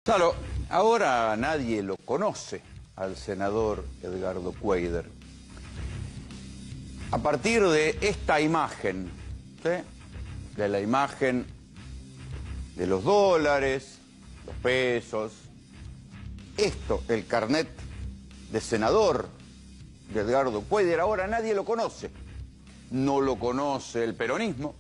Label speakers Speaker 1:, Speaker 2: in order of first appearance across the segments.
Speaker 1: Claro, ahora nadie lo conoce al senador Edgardo Cuéllar. A partir de esta imagen, ¿sí?, de la imagen de los dólares, los pesos, esto, el carnet de senador de Edgardo Cuéllar, ahora nadie lo conoce. No lo conoce el peronismo,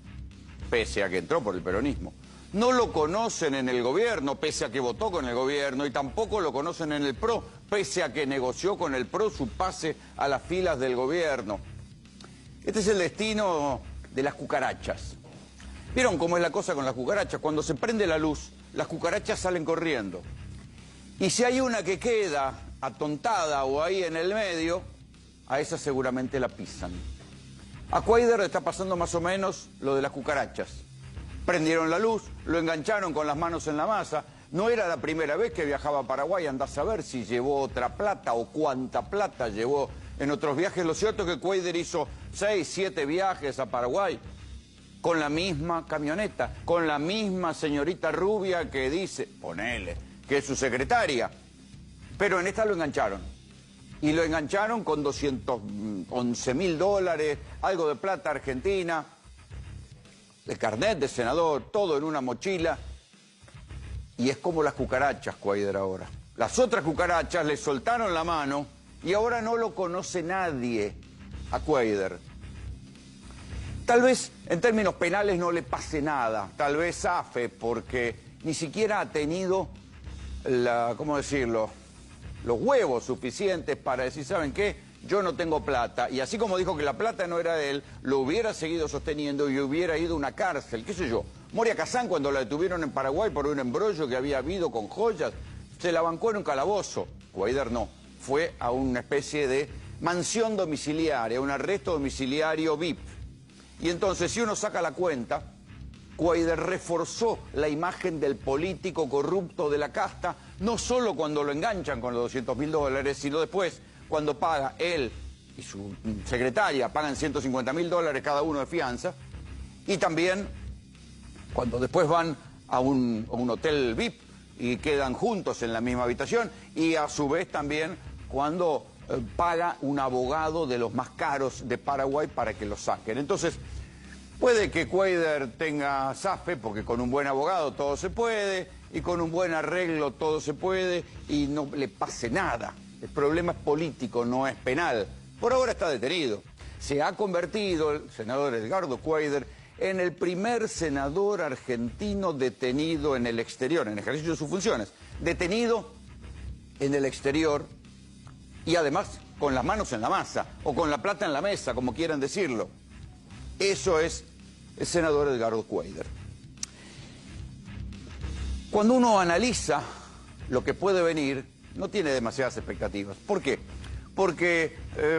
Speaker 1: pese a que entró por el peronismo. No lo conocen en el gobierno, pese a que votó con el gobierno, y tampoco lo conocen en el PRO, pese a que negoció con el PRO su pase a las filas del gobierno. Este es el destino de las cucarachas. ¿Vieron cómo es la cosa con las cucarachas? Cuando se prende la luz, las cucarachas salen corriendo. Y si hay una que queda atontada o ahí en el medio, a esa seguramente la pisan. A Cuéllar le está pasando más o menos lo de las cucarachas. Prendieron la luz, lo engancharon con las manos en la masa. No era la primera vez que viajaba a Paraguay, andá a saber si llevó otra plata o cuánta plata llevó en otros viajes. Lo cierto es que Cuéllar hizo 6, 7 viajes a Paraguay con la misma camioneta, con la misma señorita rubia que dice, ponele, que es su secretaria. Pero en esta lo engancharon. Y lo engancharon con 211.000 dólares, algo de plata argentina, el carnet de senador, todo en una mochila. Y es como las cucarachas, Cuéllar, ahora. Las otras cucarachas le soltaron la mano y ahora no lo conoce nadie a Cuéllar. Tal vez en términos penales no le pase nada, tal vez zafe, porque ni siquiera ha tenido ¿cómo decirlo?, los huevos suficientes para decir, ¿saben qué? Yo no tengo plata. Y así como dijo que la plata no era de él, lo hubiera seguido sosteniendo y hubiera ido a una cárcel, qué sé yo. Moria Kazán, cuando la detuvieron en Paraguay por un embrollo que había habido con joyas, se la bancó en un calabozo. Cuéllar no, fue a una especie de mansión domiciliaria, un arresto domiciliario VIP. Y entonces, si uno saca la cuenta, Cuéllar reforzó la imagen del político corrupto de la casta, no solo cuando lo enganchan con los 200.000 dólares, sino después, cuando paga él y su secretaria, pagan 150.000 dólares cada uno de fianza, y también cuando después van a un hotel VIP y quedan juntos en la misma habitación, y a su vez también cuando paga un abogado de los más caros de Paraguay para que lo saquen. Entonces, puede que Cuéllar tenga zafe, porque con un buen abogado todo se puede, y con un buen arreglo todo se puede, y no le pase nada. El problema es político, no es penal. Por ahora está detenido. Se ha convertido el senador Edgardo Cuéllar en el primer senador argentino detenido en el exterior, en ejercicio de sus funciones. Detenido en el exterior y además con las manos en la masa, o con la plata en la mesa, como quieran decirlo. Eso es el senador Edgardo Cuéllar. Cuando uno analiza lo que puede venir, no tiene demasiadas expectativas. ¿Por qué? Porque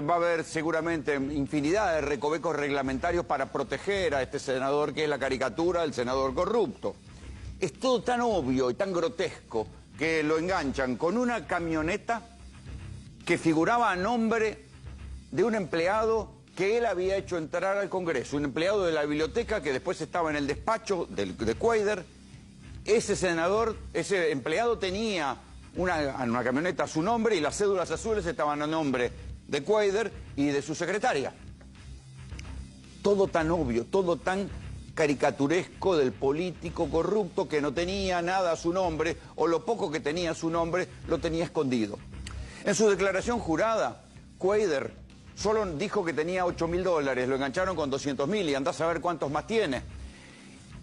Speaker 1: va a haber seguramente infinidad de recovecos reglamentarios para proteger a este senador, que es la caricatura del senador corrupto. Es todo tan obvio y tan grotesco que lo enganchan con una camioneta que figuraba a nombre de un empleado que él había hecho entrar al Congreso, un empleado de la biblioteca que después estaba en el despacho de Cuéllar. Ese senador, ese empleado tenía una camioneta a su nombre y las cédulas azules estaban a nombre de Cuéllar y de su secretaria. Todo tan obvio, todo tan caricaturesco del político corrupto que no tenía nada a su nombre, o lo poco que tenía a su nombre lo tenía escondido. En su declaración jurada, Cuéllar solo dijo que tenía 8.000 dólares, lo engancharon con 200.000 y andás a ver cuántos más tiene.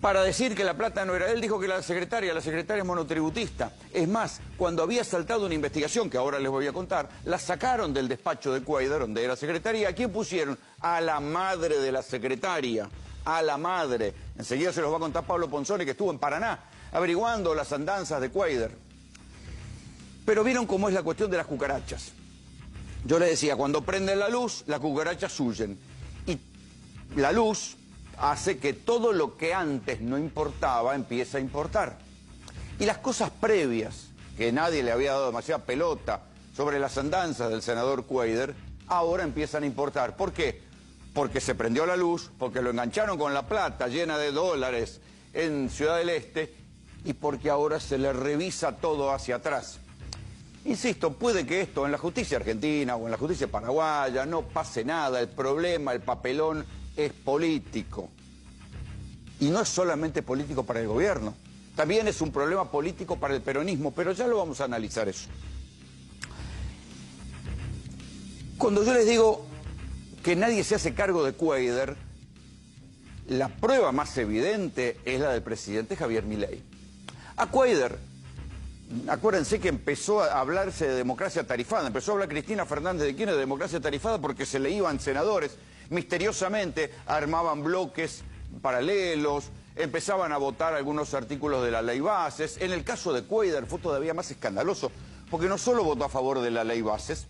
Speaker 1: Para decir que la plata no era él, dijo que la secretaria es monotributista. Es más, cuando había saltado una investigación, que ahora les voy a contar, la sacaron del despacho de Cuéllar, donde era secretaria. ¿A quién pusieron? A la madre de la secretaria, a la madre. Enseguida se los va a contar Pablo Ponzone, que estuvo en Paraná, averiguando las andanzas de Cuéllar. Pero vieron cómo es la cuestión de las cucarachas. Yo les decía, cuando prenden la luz, las cucarachas huyen. Y la luz hace que todo lo que antes no importaba empiece a importar. Y las cosas previas, que nadie le había dado demasiada pelota sobre las andanzas del senador Cuéllar, ahora empiezan a importar. ¿Por qué? Porque se prendió la luz, porque lo engancharon con la plata llena de dólares en Ciudad del Este, y porque ahora se le revisa todo hacia atrás. Insisto, puede que esto en la justicia argentina o en la justicia paraguaya no pase nada, el problema, el papelón es político. Y no es solamente político para el gobierno, también es un problema político para el peronismo, pero ya lo vamos a analizar eso. Cuando yo les digo que nadie se hace cargo de Cuadra, la prueba más evidente es la del presidente Javier Milei. A Cuadra, acuérdense que empezó a hablarse de democracia tarifada, empezó a hablar Cristina Fernández de Kirchner de democracia tarifada porque se le iban senadores, misteriosamente armaban bloques paralelos, empezaban a votar algunos artículos de la ley bases. En el caso de Cuadra fue todavía más escandaloso, porque no solo votó a favor de la ley bases,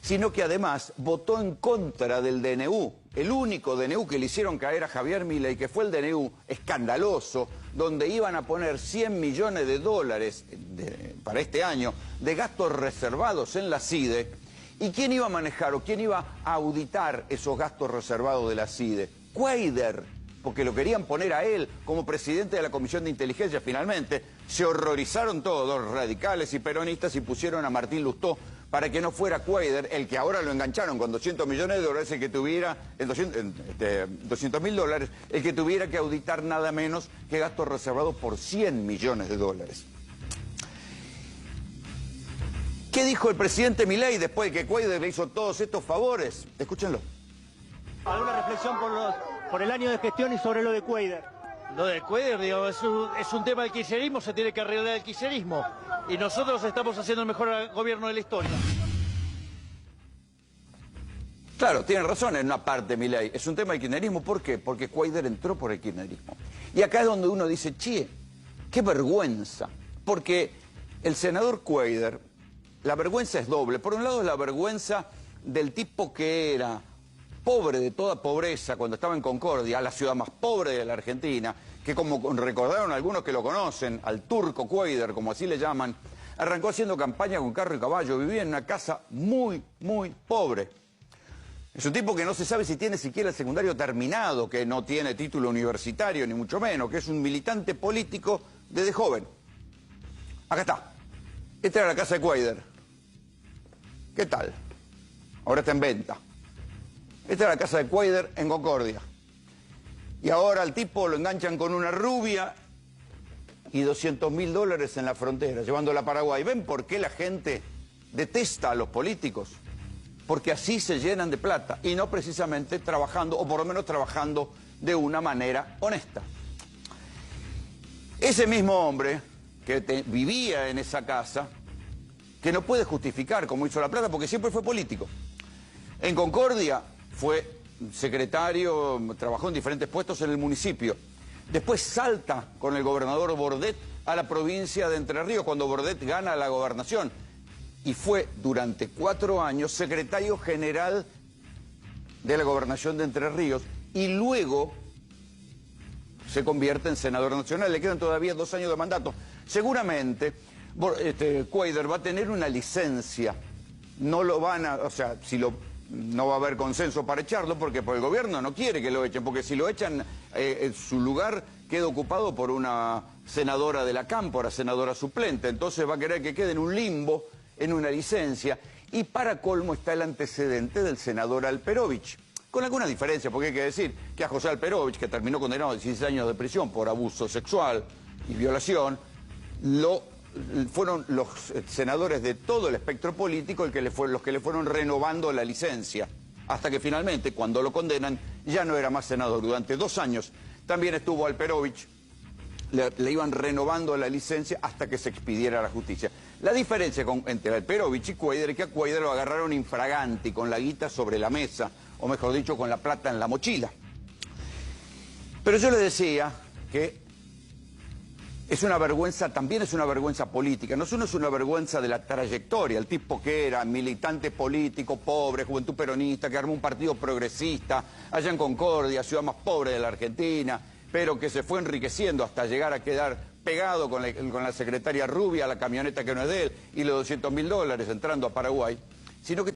Speaker 1: sino que además votó en contra del DNU, el único DNU que le hicieron caer a Javier Milei, que fue el DNU escandaloso, donde iban a poner 100 millones de dólares para este año de gastos reservados en la CIDE. ¿Y quién iba a manejar o quién iba a auditar esos gastos reservados de la CIDE? Cuadra, porque lo querían poner a él como presidente de la Comisión de Inteligencia. Finalmente se horrorizaron todos, radicales y peronistas, y pusieron a Martín Lustó para que no fuera Cuadra, el que ahora lo engancharon con 200 millones de dólares, el que tuviera, 200 mil dólares, el que tuviera que auditar nada menos que gastos reservados por 100 millones de dólares. ¿Qué dijo el presidente Milei después de que Cuadra le hizo todos estos favores? Escúchenlo.
Speaker 2: ¿Alguna reflexión por el año de gestión y sobre lo de Cuadra?
Speaker 3: Lo de Cuadra, digo, es un tema del kirchnerismo, se tiene que arreglar el kirchnerismo. Y nosotros estamos haciendo el mejor gobierno de la historia.
Speaker 1: Claro, tiene razón en una parte, Milei. Es un tema del kirchnerismo. ¿Por qué? Porque Cuadra entró por el kirchnerismo. Y acá es donde uno dice, che, qué vergüenza. Porque el senador Cuadra, la vergüenza es doble. Por un lado es la vergüenza del tipo que era pobre de toda pobreza cuando estaba en Concordia, la ciudad más pobre de la Argentina, que como recordaron algunos que lo conocen, al turco Cuadra, como así le llaman, arrancó haciendo campaña con carro y caballo, vivía en una casa muy, muy pobre. Es un tipo que no se sabe si tiene siquiera el secundario terminado, que no tiene título universitario, ni mucho menos, que es un militante político desde joven. Acá está. Esta era la casa de Cuadra. ¿Qué tal? Ahora está en venta. Esta era la casa de Cuadra en Concordia. Y ahora al tipo lo enganchan con una rubia y 200 mil dólares en la frontera, llevándola a Paraguay. ¿Ven por qué la gente detesta a los políticos? Porque así se llenan de plata y no precisamente trabajando, o por lo menos trabajando de una manera honesta. Ese mismo hombre que vivía en esa casa, que no puede justificar cómo hizo la plata porque siempre fue político. En Concordia fue secretario, trabajó en diferentes puestos en el municipio. Después salta con el gobernador Bordet a la provincia de Entre Ríos cuando Bordet gana la gobernación. Y fue durante 4 años secretario general de la gobernación de Entre Ríos y luego se convierte en senador nacional. Le quedan todavía 2 años de mandato. Seguramente Cuadra va a tener una licencia. No lo van a, o sea, no va a haber consenso para echarlo porque el gobierno no quiere que lo echen, porque si lo echan, su lugar queda ocupado por una senadora de la Cámpora, senadora suplente. Entonces va a querer que quede en un limbo, en una licencia. Y para colmo está el antecedente del senador Alperovich, con alguna diferencia, porque hay que decir que a José Alperovich, que terminó condenado a 16 años de prisión por abuso sexual y violación, fueron los senadores de todo el espectro político los que le fueron renovando la licencia, hasta que finalmente, cuando lo condenan, ya no era más senador. Durante 2 años también estuvo Alperovich, le iban renovando la licencia hasta que se expidiera la justicia. La diferencia entre Alperovich y Cuadra es que a Cuadra lo agarraron infraganti, con la guita sobre la mesa, o mejor dicho, con la plata en la mochila. Pero yo les decía que es una vergüenza, también es una vergüenza política, no solo es una vergüenza de la trayectoria, el tipo que era militante político, pobre, juventud peronista, que armó un partido progresista allá en Concordia, ciudad más pobre de la Argentina, pero que se fue enriqueciendo hasta llegar a quedar pegado con la secretaria rubia, la camioneta que no es de él, y los 200 mil dólares entrando a Paraguay, sino que